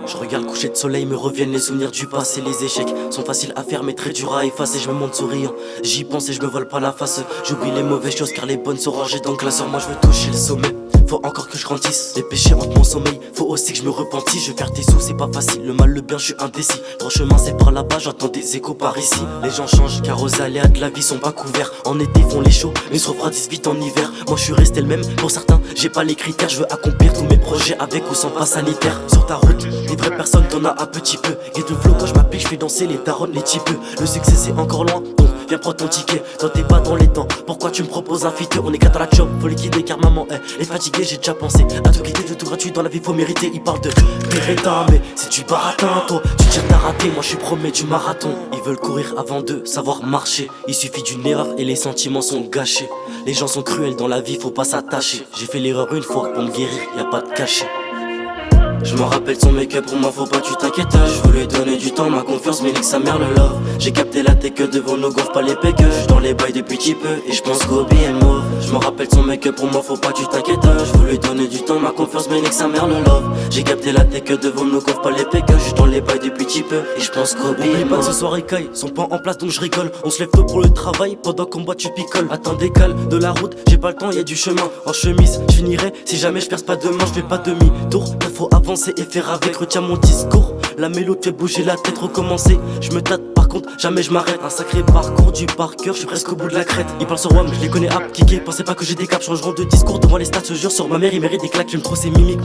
Je regarde le coucher de soleil, me reviennent les souvenirs du passé. Les échecs sont faciles à faire mais très durs à effacer. Je me monte souriant, j'y pense et je me vole pas la face. J'oublie les mauvaises choses car les bonnes sont rangées dans le classeur. Moi je veux toucher le sommet, faut encore que je grandisse. Les péchés hantent mon sommeil, faut aussi que je me repentisse. Je vais faire des sous, c'est pas facile, le mal, le bien, je suis indécis. Droit chemin c'est par là-bas, j'entends des échos par ici. Les gens changent car aux aléas de la vie sont pas couverts. En été font les chauds, mais se refroidissent vite en hiver. Moi je suis resté le même, pour certains j'ai pas les critères. Je veux accomplir tous mes projets avec ou sans pas sanitaire. Sur ta route, des vraies personnes t'en as un petit peu. Et de flow quand je m'applique, je fais danser les darons, les types. Le succès c'est encore loin, donc viens prendre ton ticket. Toi t'es pas dans les temps, pourquoi tu me proposes un feat? On est quatre à la chop, faut liquider car maman est fatiguée. J'ai déjà pensé à tout quitter, de tout gratuit dans la vie faut mériter. Il parle de Pérétin mais c'est du baratin. Toi tu tires t'as raté, moi je suis promet du marathon. Ils veulent courir avant de savoir marcher. Il suffit d'une erreur et les sentiments sont gâchés. Les gens sont cruels dans la vie, faut pas s'attacher. J'ai fait l'erreur une fois, pour me guérir, y a pas de cachet. Je m'en rappelle son make-up, pour moi faut pas tu t'inquiètes. Je veux lui donner du temps, ma confiance, mais nique sa mère le love. J'ai capté la tech devant nos gaufres, pas les péqueux. J'suis dans les bails depuis petit peu, et j'pense qu'Obi est mauve. Je m'en rappelle son make-up, pour moi faut pas tu t'inquiètes. Je veux lui donner du temps, ma confiance, mais nique sa mère le love. J'ai capté la tech devant nos gaufres, pas les péqueux. J'suis dans les bails depuis petit peu, et j'pense qu'Obi est mauve. Ce soir écaille, sont pas en place donc je rigole. On se lève tôt pour le travail, pendant qu'on boit tu picoles. Attends décale de la route, j'ai pas le temps, y a du chemin. En chemise, j'finirai, si jamais j'perce pas demain, j'fais pas demi-tour. Faut avancer et faire avec, retiens mon discours. La mélodie fait bouger la tête, recommencer. Je me tâte par contre, jamais je m'arrête. Un sacré parcours du par cœur, je suis presque au bout de la crête. Ils parlent sur WAM, je les connais hap, kické. Pensez pas que j'ai des caps, changeront de discours devant les stats. Je jure sur ma mère, il mérite des claques. J'aime trop ces mimiques.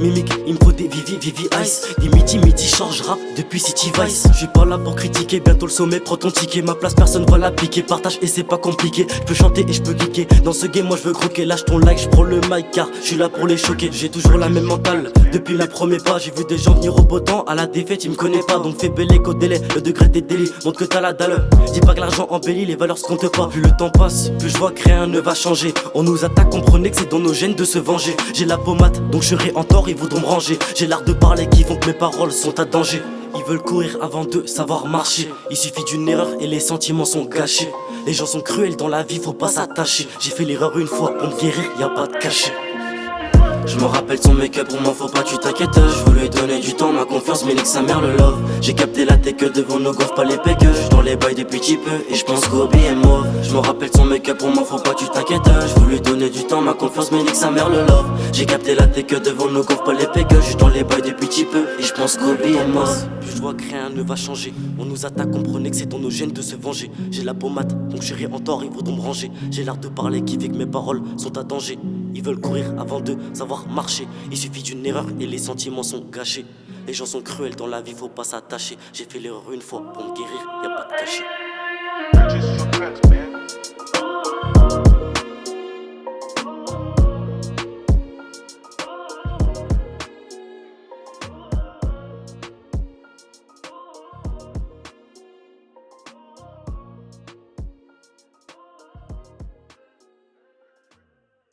Il me faut des Vivi Ice. Des midi, change rap depuis City Vice. Je suis pas là pour critiquer, bientôt le sommet, prends ton ticket. Ma place, personne va la piquer. Partage et c'est pas compliqué. Je peux chanter et je peux geeker. Dans ce game, moi je veux croquer. Lâche ton like, je prends le mic car je suis là pour les choquer. J'ai toujours la même mentale depuis le premier pas. J'ai vu des gens venir au beau temps, à la défaite ils me connaissent pas. Donc fais bel écho délai, le degré des délits montre que t'as la dalle. Dis pas que l'argent embellit, les valeurs se comptent pas. Plus le temps passe, plus je vois que rien ne va changer. On nous attaque, comprenez que c'est dans nos gènes de se venger. J'ai la pommade, donc je serai en tort, ils voudront me ranger. J'ai l'art de parler qui font que mes paroles sont à danger. Ils veulent courir avant de savoir marcher. Il suffit d'une erreur et les sentiments sont gâchés. Les gens sont cruels dans la vie, faut pas s'attacher. J'ai fait l'erreur une fois, pour me guérir, y a pas de cachet. Je me rappelle son make-up, pour moi faut pas tu t'inquiètes. Je veux lui donner du temps, ma confiance, mais nique sa mère le love. J'ai capté la tech devant nos gaufres, pas les péqueux. J'suis dans les bails depuis petit peu, et j'pense qu'Obi est mauve. Je me rappelle son make-up, pour moi faut pas tu t'inquiètes. Je veux lui donner du temps, ma confiance, mais nique sa mère le love. J'ai capté la tech devant nos gaufres, pas les péqueux. J'suis dans les bails depuis petit peu, et j'pense qu'Obi est mauve. Plus je vois que rien ne va changer. On nous attaque, comprenez que c'est dans nos gènes de se venger. J'ai la pommade, donc j'irai en tort, ils voudront me ranger. J'ai l'art de parler qui fait que mes paroles sont à danger. Ils veulent courir avant de savoir marcher. Il suffit d'une erreur et les sentiments sont gâchés. Les gens sont cruels dans la vie, faut pas s'attacher. J'ai fait l'erreur une fois, pour me guérir, y a pas de cachet.